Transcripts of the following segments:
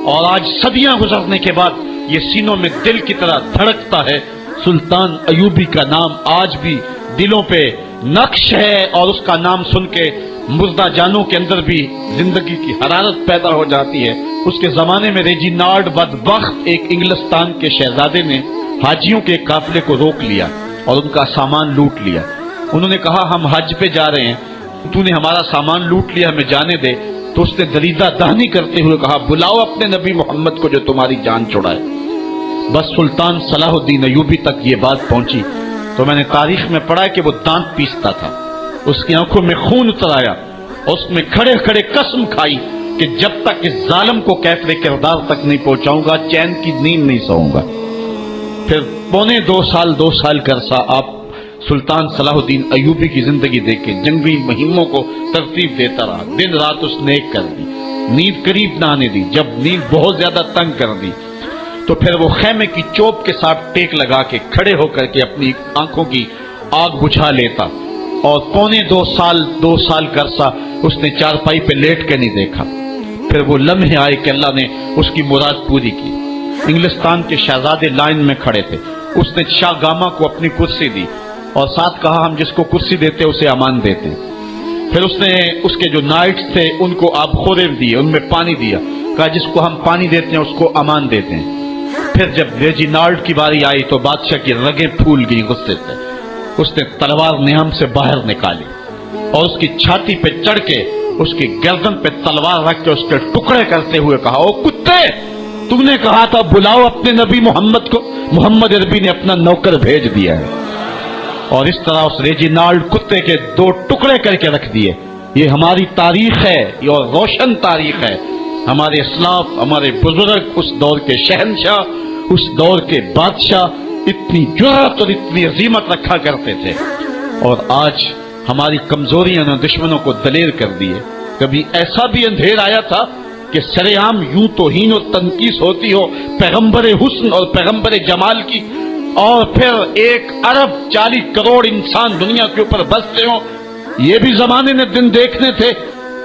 اور آج صدیاں گزرنے کے بعد یہ سینوں میں دل کی طرح دھڑکتا ہے. سلطان ایوبی کا نام آج بھی دلوں پہ نقش ہے، اور اس کا نام سن کے مردہ جانوں کے اندر بھی زندگی کی حرارت پیدا ہو جاتی ہے. اس کے زمانے میں ریجینالڈ بدبخت ایک انگلستان کے شہزادے نے حاجیوں کے قافلے کو روک لیا اور ان کا سامان لوٹ لیا. انہوں نے کہا ہم حج پہ جا رہے ہیں، تو نے ہمارا سامان لوٹ لیا، ہمیں جانے دے. تو اس نے دریدہ دہنی کرتے ہوئے کہا بلاؤ اپنے نبی محمد کو جو تمہاری جان چھڑائے. بس سلطان صلاح الدین ایوبی تک یہ بات پہنچی تو میں نے تاریخ میں پڑھا کہ وہ دانت پیستا تھا، اس کی آنکھوں میں خون اتر آیا، اس میں کھڑے کھڑے قسم کھائی کہ جب تک اس ظالم کو کیفر کردار تک نہیں پہنچاؤں گا چین کی نیند نہیں سوؤں گا. پھر پونے 2 سال کا عرصہ آپ سلطان صلاح الدین ایوبی کی زندگی دیکھ کے جنگی مہموں کو ترتیب دیتا رہا، دن رات اس نے ایک کر دی، نیند قریب نہ آنے دی. جب نیند بہت زیادہ تنگ کر دی تو پھر وہ خیمے کی چوب کے ساتھ ٹیک لگا کے کھڑے ہو کر کے اپنی آنکھوں کی آگ بجھا لیتا، اور پونے 2 سال کا عرصہ اس نے چارپائی پہ لیٹ کے نہیں دیکھا. پھر وہ لمحے آئے کہ اللہ نے اس کی مراد پوری کی. انگلستان کے شہزادے لائن میں کھڑے تھے، اس نے شاہ گاما کو اپنی کرسی دی اور ساتھ کہا ہم جس کو کرسی دیتے اسے امان دیتے. پھر اس نے اس کے جو نائٹس تھے ان کو آب خورے دیے، ان میں پانی دیا، کہا جس کو ہم پانی دیتے ہیں اس کو امان دیتے ہیں. پھر جب ریجینالڈ کی باری آئی تو بادشاہ کی رگیں پھول گئی غصے سے. اس نے تلوار نیام سے باہر نکالی اور اس کی چھاتی پہ چڑھ کے اس کی گردن پہ تلوار رکھ کے اس کے ٹکڑے کرتے ہوئے کہا او کتے، تم نے کہا تھا بلاؤ اپنے نبی محمد کو، محمد عربی نے اپنا نوکر بھیج دیا ہے. اور اس طرح اس ریجینالڈ کتے کے 2 ٹکڑے کر کے رکھ دیے. یہ ہماری تاریخ ہے، یہ اور روشن تاریخ ہے. ہمارے اسلاف، ہمارے بزرگ اس دور کے شہنشاہ، اس دور کے بادشاہ اتنی جرأت اور اتنی عظیمت رکھا کرتے تھے. اور آج ہماری کمزوریاں نے دشمنوں کو دلیر کر دی ہے. کبھی ایسا بھی اندھیر آیا تھا کہ سرے عام یوں توہین اور تنقیص ہوتی ہو پیغمبر حسن اور پیغمبر جمال کی، اور پھر 1 ارب 40 کروڑ انسان دنیا کے اوپر بستے ہوں. یہ بھی زمانے نے دن دیکھنے تھے.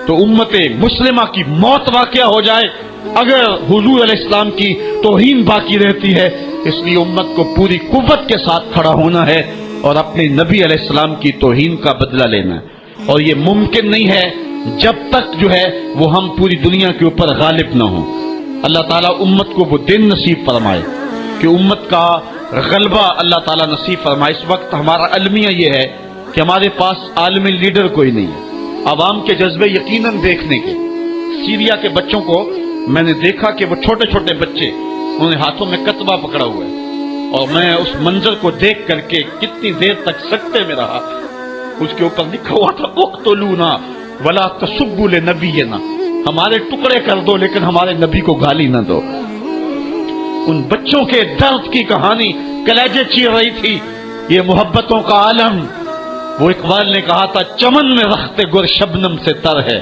تو امت مسلمہ کی موت واقع ہو جائے اگر حضور علیہ السلام کی توہین باقی رہتی ہے. اس لیے امت کو پوری قوت کے ساتھ کھڑا ہونا ہے اور اپنے نبی علیہ السلام کی توہین کا بدلہ لینا ہے. اور یہ ممکن نہیں ہے جب تک جو ہے وہ ہم پوری دنیا کے اوپر غالب نہ ہوں. اللہ تعالیٰ امت کو وہ دن نصیب فرمائے کہ امت کا غلبہ اللہ تعالیٰ نصیب فرمائے. اس وقت ہمارا المیہ یہ ہے کہ ہمارے پاس عالمی لیڈر کوئی نہیں ہے. عوام کے جذبے یقیناً دیکھنے کے. سیریا کے بچوں کو میں نے دیکھا کہ وہ چھوٹے چھوٹے بچے، انہوں نے ہاتھوں میں کتبہ پکڑا ہوا ہے، اور میں اس منظر کو دیکھ کر کے کتنی دیر تک سکتے میں رہا. اس کے اوپر لکھا ہوا تھا اقتلونا ولا تسبوا لنبینا، ہمارے ٹکڑے کر دو لیکن ہمارے نبی کو گالی نہ دو. ان بچوں کے درد کی کہانی کلیجے چیر رہی تھی. یہ محبتوں کا عالم. وہ اقبال نے کہا تھا چمن میں رخت گل شبنم سے تر ہے،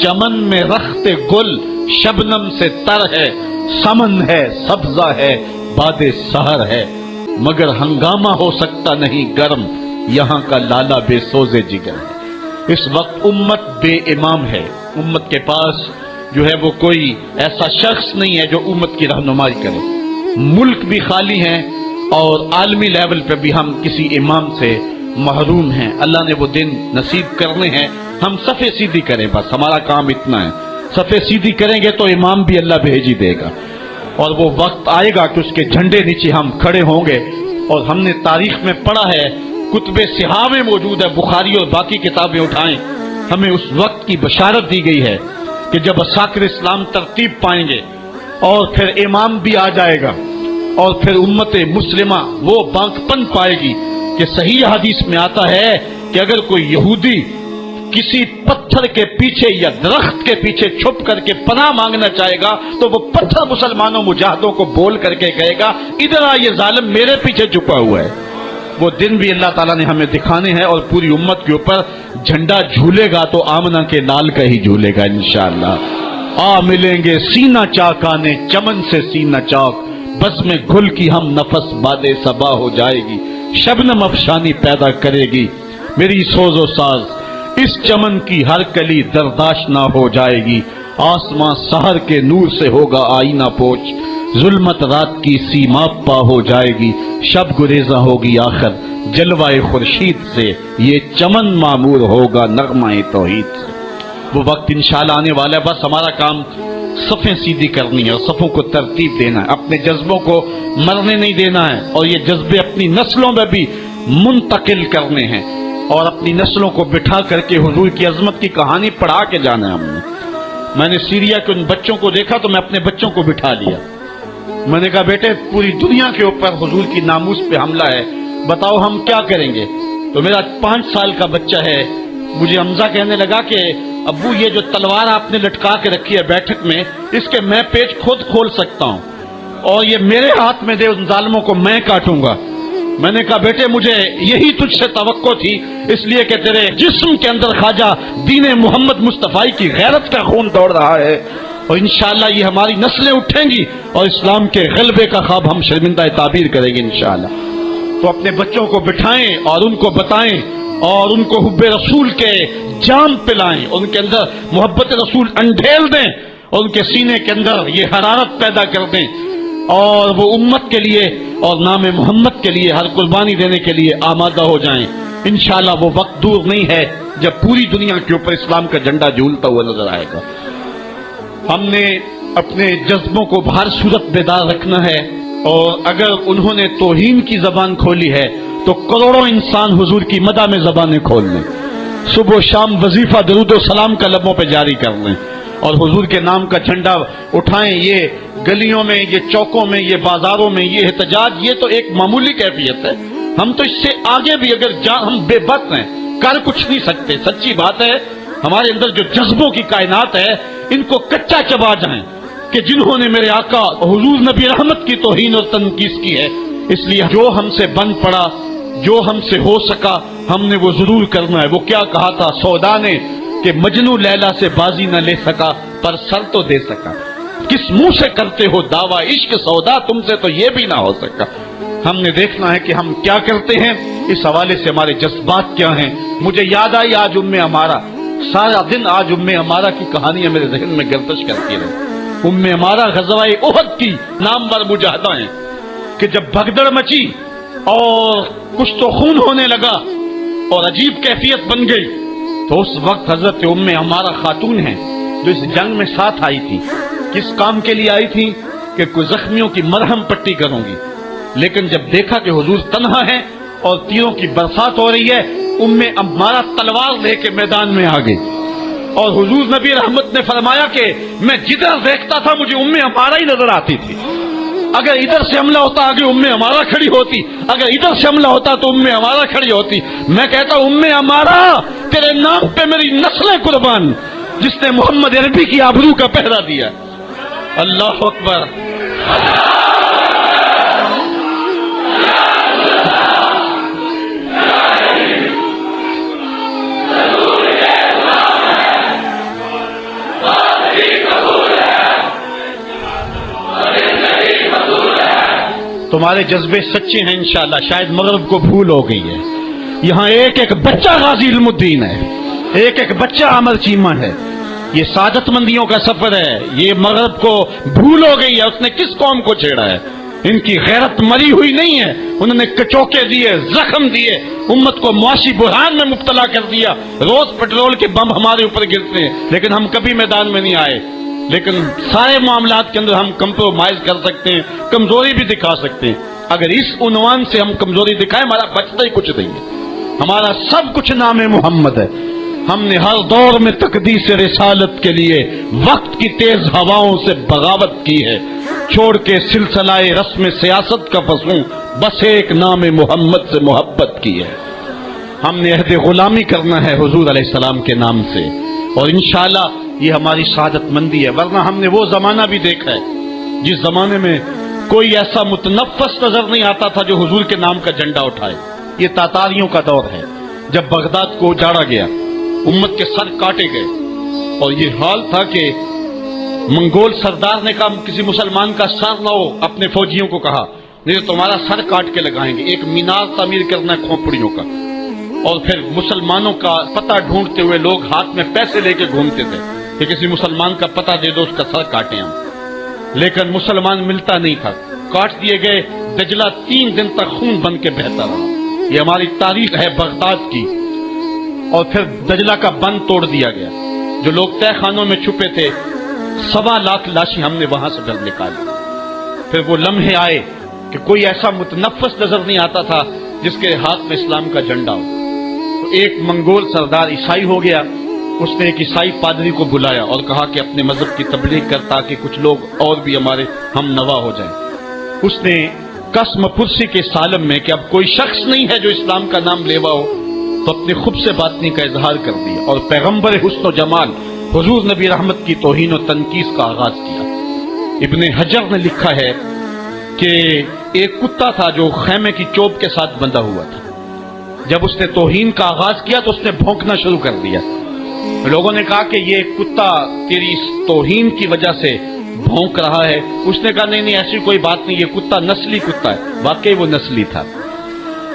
چمن میں رخت گل شبنم سے تر ہے، سمن ہے سبزہ ہے باد سحر ہے، مگر ہنگامہ ہو سکتا نہیں گرم، یہاں کا لالا بے سوزے جگر ہے. اس وقت امت بے امام ہے. امت کے پاس جو ہے وہ کوئی ایسا شخص نہیں ہے جو امت کی رہنمائی کرے. ملک بھی خالی ہیں اور عالمی لیول پہ بھی ہم کسی امام سے محروم ہیں. اللہ نے وہ دن نصیب کرنے ہیں. ہم صفے سیدھی کریں، بس ہمارا کام اتنا ہے. صفے سیدھی کریں گے تو امام بھی اللہ بھیج ہی دے گا، اور وہ وقت آئے گا کہ اس کے جھنڈے نیچے ہم کھڑے ہوں گے. اور ہم نے تاریخ میں پڑھا ہے، کتب صحاح میں موجود ہے، بخاری اور باقی کتابیں اٹھائیں، ہمیں اس وقت کی بشارت دی گئی ہے کہ جب عساکر اسلام ترتیب پائیں گے اور پھر امام بھی آ جائے گا، اور پھر امت مسلمہ وہ بانکپن پائے گی کہ صحیح حدیث میں آتا ہے کہ اگر کوئی یہودی کسی پتھر کے پیچھے یا درخت کے پیچھے چھپ کر کے پناہ مانگنا چاہے گا تو وہ پتھر مسلمانوں مجاہدوں کو بول کر کے کہے گا ادھر آ، یہ ظالم میرے پیچھے چھپا ہوا ہے. وہ دن بھی اللہ تعالیٰ نے ہمیں دکھانے ہیں، اور پوری امت کے اوپر جھنڈا جھولے گا تو آمنہ کے لال کا ہی جھولے گا انشاءاللہ. آ ملیں گے سینہ چاک آنے چمن سے سینہ چاک، بس میں گھل کی ہم نفس باد صبا ہو جائے گی، شبنم افشانی پیدا کرے گی میری سوز و ساز، اس چمن کی ہر کلی درداش نہ ہو جائے گی، آسماں سحر کے نور سے ہوگا آئینہ پوچھ، ظلمت رات کی سیما پا ہو جائے گی، شب گریزاں ہوگی آخر جلوائے خورشید سے، یہ چمن معمور ہوگا نغمہ توحید سے۔ وہ وقت انشاءاللہ آنے والا ہے، بس ہمارا کام صفیں سیدھی کرنی ہے اور صفوں کو ترتیب دینا ہے، اپنے جذبوں کو مرنے نہیں دینا ہے، اور یہ جذبے اپنی نسلوں میں بھی منتقل کرنے ہیں، اور اپنی نسلوں کو بٹھا کر کے حضور کی عظمت کی کہانی پڑھا کے جانا ہے ہم نے۔ میں نے سیریا کے ان بچوں کو دیکھا تو میں اپنے بچوں کو بٹھا لیا، میں نے کہا بیٹے پوری دنیا کے اوپر حضور کی ناموس پہ حملہ ہے، بتاؤ ہم کیا کریں گے؟ تو میرا 5 سال کا بچہ ہے، مجھے حمزہ کہنے لگا کہ ابو یہ جو تلوار آپ نے لٹکا کے رکھی ہے بیٹھک میں، اس کے میں پیچ خود کھول سکتا ہوں، اور یہ میرے ہاتھ میں دے، ان ظالموں کو میں کاٹوں گا۔ میں نے کہا بیٹے مجھے یہی تجھ سے توقع تھی، اس لیے کہ تیرے جسم کے اندر خواجہ دین محمد مصطفی کی غیرت کا خون دوڑ رہا ہے، اور انشاءاللہ یہ ہماری نسلیں اٹھیں گی اور اسلام کے غلبے کا خواب ہم شرمندہ تعبیر کریں گے انشاءاللہ۔ تو اپنے بچوں کو بٹھائیں اور ان کو بتائیں اور ان کو حب رسول کے جام پلائیں، ان کے اندر محبت رسول انڈھیل دیں اور ان کے سینے کے اندر یہ حرارت پیدا کر دیں، اور وہ امت کے لیے اور نام محمد کے لیے ہر قربانی دینے کے لیے آمادہ ہو جائیں۔ انشاءاللہ وہ وقت دور نہیں ہے جب پوری دنیا کے اوپر اسلام کا جھنڈا جھولتا ہوا نظر آئے گا۔ ہم نے اپنے جذبوں کو ہر صورت بیدار رکھنا ہے، اور اگر انہوں نے توہین کی زبان کھولی ہے تو کروڑوں انسان حضور کی مدح میں زبانیں کھول لیں، صبح و شام وظیفہ درود و سلام کا لبوں پہ جاری کر لیں، اور حضور کے نام کا جھنڈا اٹھائیں۔ یہ گلیوں میں، یہ چوکوں میں، یہ بازاروں میں یہ احتجاج، یہ تو ایک معمولی کیفیت ہے، ہم تو اس سے آگے بھی اگر ہم بے بس ہیں، کر کچھ نہیں سکتے۔ سچی بات ہے، ہمارے اندر جو جذبوں کی کائنات ہے ان کو کچا چبا جائیں کہ جنہوں نے میرے آقا حضور نبی رحمت کی توہین اور تنقیص کی ہے، اس لیے جو ہم سے بن پڑا، جو ہم سے ہو سکا، ہم نے وہ ضرور کرنا ہے۔ وہ کیا کہا تھا سودا نے کہ مجنو لیلا سے بازی نہ لے سکا پر سر تو دے سکا، کس منہ سے کرتے ہو دعویٰ عشق سودا، تم سے تو یہ بھی نہ ہو سکا۔ ہم نے دیکھنا ہے کہ ہم کیا کرتے ہیں، اس حوالے سے ہمارے جذبات کیا ہیں۔ مجھے یاد آئی آج ہمارا سارا دن آج ہمارا کی کہانیاں میرے ذہن میں گردش کرتی رہی۔ ہمارا غزوہ احد کی نامور مجاہدہ ہیں کہ جب بھگدڑ مچی اور کچھ تو خون ہونے لگا اور عجیب کیفیت بن گئی، تو اس وقت حضرت ہمارا خاتون ہیں جو اس جنگ میں ساتھ آئی تھی، کس کام کے لیے آئی تھی کہ کوئی زخمیوں کی مرہم پٹی کروں گی، لیکن جب دیکھا کہ حضور تنہا ہے اور تیروں کی برسات ہو رہی ہے، ہمارا تلوار لے کے میدان میں آ گئی، اور حضور نبی رحمت نے فرمایا کہ میں جدھر دیکھتا تھا مجھے ہمارا ہی نظر آتی تھی، اگر ادھر سے حملہ ہوتا آگے ہمارا کھڑی ہوتی، اگر ادھر سے حملہ ہوتا تو ہمارا کھڑی ہوتی۔ میں کہتا ہمارا تیرے نام پہ میری نسلیں قربان، جس نے محمد عربی کی آبرو کا پہرا دیا۔ اللہ اکبر۔ تمہارے جذبے سچے ہیں انشاءاللہ، شاید مغرب کو بھول ہو گئی ہے، یہاں ایک ایک بچہ غازی علم الدین ہے، ایک ایک بچہ عمر چیمہ ہے، یہ سعادت مندیوں کا سفر ہے، یہ مغرب کو بھول ہو گئی ہے۔ اس نے کس قوم کو چھیڑا ہے؟ ان کی غیرت مری ہوئی نہیں ہے، انہوں نے کچوکے دیے، زخم دیے، امت کو معاشی بحران میں مبتلا کر دیا، روز پیٹرول کے بم ہمارے اوپر گرتے ہیں، لیکن ہم کبھی میدان میں نہیں آئے۔ لیکن سارے معاملات کے اندر ہم کمپرومائز کر سکتے ہیں، کمزوری بھی دکھا سکتے ہیں۔ اگر اس عنوان سے ہم کمزوری دکھائیں، ہمارا بچتا ہی کچھ نہیں ہے، ہمارا سب کچھ نام محمد ہے۔ ہم نے ہر دور میں تقدیس رسالت کے لیے وقت کی تیز ہواؤں سے بغاوت کی ہے، چھوڑ کے سلسلہ رسم سیاست کا فسوں، بس ایک نام محمد سے محبت کی ہے۔ ہم نے عہد غلامی کرنا ہے حضور علیہ السلام کے نام سے، اور انشاءاللہ یہ ہماری سعادت مندی ہے۔ ورنہ ہم نے وہ زمانہ بھی دیکھا ہے جس زمانے میں کوئی ایسا متنفس نظر نہیں آتا تھا جو حضور کے نام کا جھنڈا اٹھائے۔ یہ تاتاریوں کا دور ہے، جب بغداد کو اجاڑا گیا، امت کے سر کاٹے گئے، اور یہ حال تھا کہ منگول سردار نے کہا کسی مسلمان کا سر نہ ہو، اپنے فوجیوں کو کہا نہیں تو تمہارا سر کاٹ کے لگائیں گے۔ ایک مینار تعمیر کرنا ہے کھوپڑیوں کا، اور پھر مسلمانوں کا پتہ ڈھونڈتے ہوئے لوگ ہاتھ میں پیسے لے کے گھومتے تھے کہ کسی مسلمان کا پتہ دے دو، اس کا سر کاٹیں ہم، لیکن مسلمان ملتا نہیں تھا، کاٹ دیے گئے۔ دجلہ 3 دن تک خون بن کے بہتا رہا۔ یہ ہماری تاریخ ہے بغداد کی۔ اور پھر دجلہ کا بند توڑ دیا گیا، جو لوگ تہ خانوں میں چھپے تھے 1.25 لاکھ لاشیں ہم نے وہاں سے ڈر نکالی۔ پھر وہ لمحے آئے کہ کوئی ایسا متنفس نظر نہیں آتا تھا جس کے ہاتھ میں اسلام کا جھنڈا ہو۔ تو ایک منگول سردار عیسائی ہو گیا، اس نے ایک عیسائی پادری کو بلایا اور کہا کہ اپنے مذہب کی تبلیغ کر تاکہ کچھ لوگ اور بھی ہمارے ہم نوا ہو جائیں۔ اس نے قسم پرسی کے سالم میں کہ اب کوئی شخص نہیں ہے جو اسلام کا نام لیوا ہو، تو اپنے خب سے باطنی کا اظہار کر دیا اور پیغمبر حسن و جمال حضور نبی رحمت کی توہین و تنقیص کا آغاز کیا۔ ابن حجر نے لکھا ہے کہ ایک کتا تھا جو خیمے کی چوب کے ساتھ بندھا ہوا تھا۔ جب اس نے توہین کا آغاز کیا تو اس نے بھونکنا شروع کر دیا۔ لوگوں نے کہا کہ یہ کتا تیری اس توہین کی وجہ سے بھونک رہا ہے۔ اس نے کہا نہیں ایسی کوئی بات نہیں، یہ کتا نسلی کتا ہے۔ واقعی وہ نسلی تھا،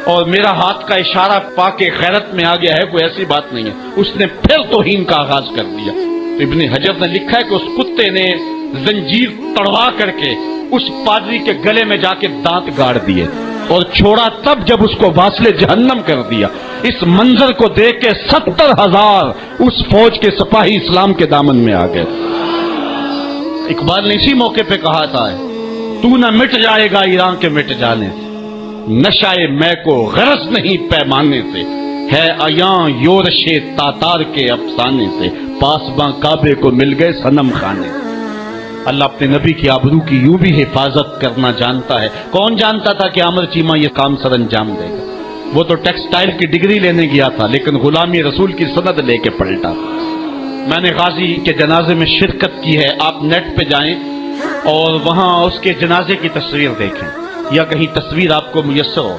اور میرا ہاتھ کا اشارہ پا کے غیرت میں آ گیا ہے، کوئی ایسی بات نہیں ہے۔ اس نے پھر توہین کا آغاز کر دیا۔ ابن حجر نے لکھا ہے کہ اس کتے نے زنجیر تڑوا کر کے اس پادری کے گلے میں جا کے دانت گاڑ دیے اور چھوڑا تب جب اس کو واصل جہنم کر دیا۔ اس منظر کو دیکھ کے 70,000 اس فوج کے سپاہی اسلام کے دامن میں آ گئے۔ اقبال نے اسی موقع پہ کہا تھا تو نہ مٹ جائے گا ایران کے مٹ جانے سے، نشائے میں کو غرض نہیں پیمانے سے، ہے عیاں یورش تاتار کے افسانے سے، پاسباں کعبے کو مل گئے صنم خانے سے۔ اللہ اپنے نبی کی آبرو کی یوں بھی حفاظت کرنا جانتا ہے۔ کون جانتا تھا کہ عامر چیمہ یہ کام سر انجام دے گا؟ وہ تو ٹیکسٹائل کی ڈگری لینے گیا تھا، لیکن غلامی رسول کی سند لے کے پلٹا۔ میں نے غازی کے جنازے میں شرکت کی ہے، آپ نیٹ پہ جائیں اور وہاں اس کے جنازے کی تصویر دیکھیں، یا کہیں تصویر آپ کو میسر ہو۔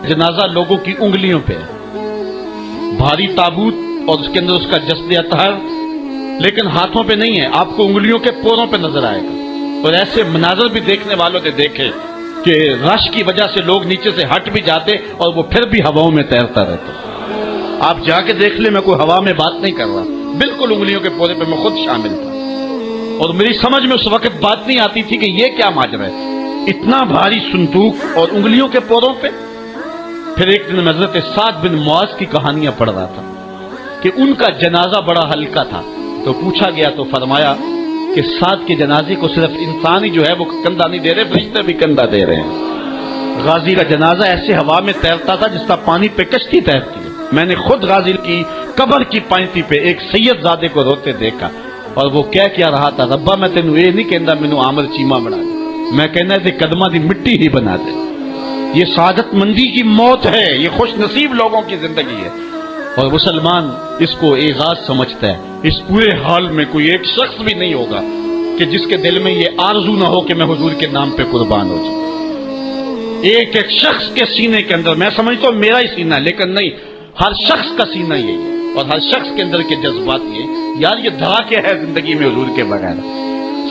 جنازہ لوگوں کی انگلیوں پہ ہے، بھاری تابوت اور اس کے اندر اس کا جسد اطہر، لیکن ہاتھوں پہ نہیں ہے، آپ کو انگلیوں کے پوروں پہ نظر آئے گا۔ اور ایسے مناظر بھی دیکھنے والوں نے دیکھے کہ رش کی وجہ سے لوگ نیچے سے ہٹ بھی جاتے اور وہ پھر بھی ہواؤں میں تیرتا رہتا۔ آپ جا کے دیکھ لیں، میں کوئی ہوا میں بات نہیں کر رہا، بالکل انگلیوں کے پورے پہ میں خود شامل تھا، اور میری سمجھ میں اس وقت بات نہیں آتی تھی کہ یہ کیا ماجرا ہے، اتنا بھاری صندوق اور انگلیوں کے پوروں پہ۔ پھر ایک دن حضرت سعد بن معاذ کی کہانیاں پڑھ رہا تھا کہ ان کا جنازہ بڑا ہلکا تھا، تو پوچھا گیا تو فرمایا کہ سعد کے جنازے کو صرف انسان ہی جو ہے وہ کندھا نہیں دے رہے، فرشتے بھی کندھا دے رہے ہیں۔ غازی کا جنازہ ایسے ہوا میں تیرتا تھا جس طرح پانی پہ کشتی تیرتی ہے۔ میں نے خود غازی کی قبر کی پائنتی پہ ایک سید زادے کو روتے دیکھا، اور وہ کیا رہا تھا، ربا میں تینوں یہ نہیں کہندا مینوں عامر چیمہ بنا دے، میں کہنا ہے قدماں دی مٹی ہی بنا دے۔ یہ سعادت مندی کی موت ہے، یہ خوش نصیب لوگوں کی زندگی ہے، اور مسلمان اس کو اعزاز سمجھتا ہے۔ اس پورے حال میں کوئی ایک شخص بھی نہیں ہوگا کہ جس کے دل میں یہ آرزو نہ ہو کہ میں حضور کے نام پہ قربان ہو جاؤں۔ ایک ایک شخص کے سینے کے اندر، میں سمجھتا ہوں میرا ہی سینہ، لیکن نہیں، ہر شخص کا سینہ یہی ہے، اور ہر شخص کے اندر کے جذبات یہ یار یہ دھڑا کیا ہے زندگی میں حضور کے بغیر،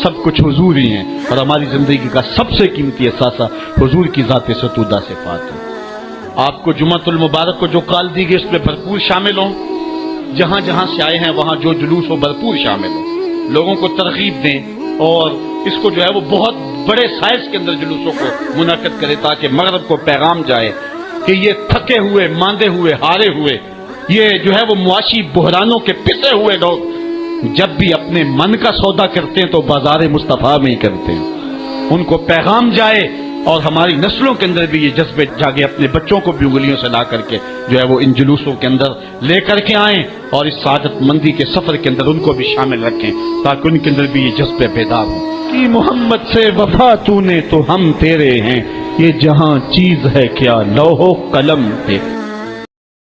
سب کچھ حضور ہی ہیں، اور ہماری زندگی کا سب سے قیمتی اثاثہ حضور کی ذات ستودہ صفات ہے۔ آپ کو جمعۃ المبارک کو جو کال دی گئی اس میں بھرپور شامل ہوں، جہاں جہاں سے آئے ہیں وہاں جو جلوس ہو بھرپور شامل ہوں، لوگوں کو ترغیب دیں، اور اس کو جو ہے وہ بہت بڑے سائز کے اندر جلوسوں کو منعقد کرے تاکہ مغرب کو پیغام جائے کہ یہ تھکے ہوئے، ماندے ہوئے، ہارے ہوئے، یہ جو ہے وہ معاشی بحرانوں کے پسے ہوئے لوگ جب بھی اپنے من کا سودا کرتے ہیں تو بازار مصطفیٰ میں ہی کرتے ہیں، ان کو پیغام جائے اور ہماری نسلوں کے اندر بھی یہ جذبے جاگے، اپنے بچوں کو بھی انگلیوں سے لا کر کے جو ہے وہ ان جلوسوں کے اندر لے کر کے آئیں، اور اس سعادت مندی کے سفر کے اندر ان کو بھی شامل رکھیں تاکہ ان کے اندر بھی یہ جذبے بیدار ہوں کہ محمد سے وفا تو نے تو ہم تیرے ہیں، یہ جہاں چیز ہے کیا لوح و قلم پہ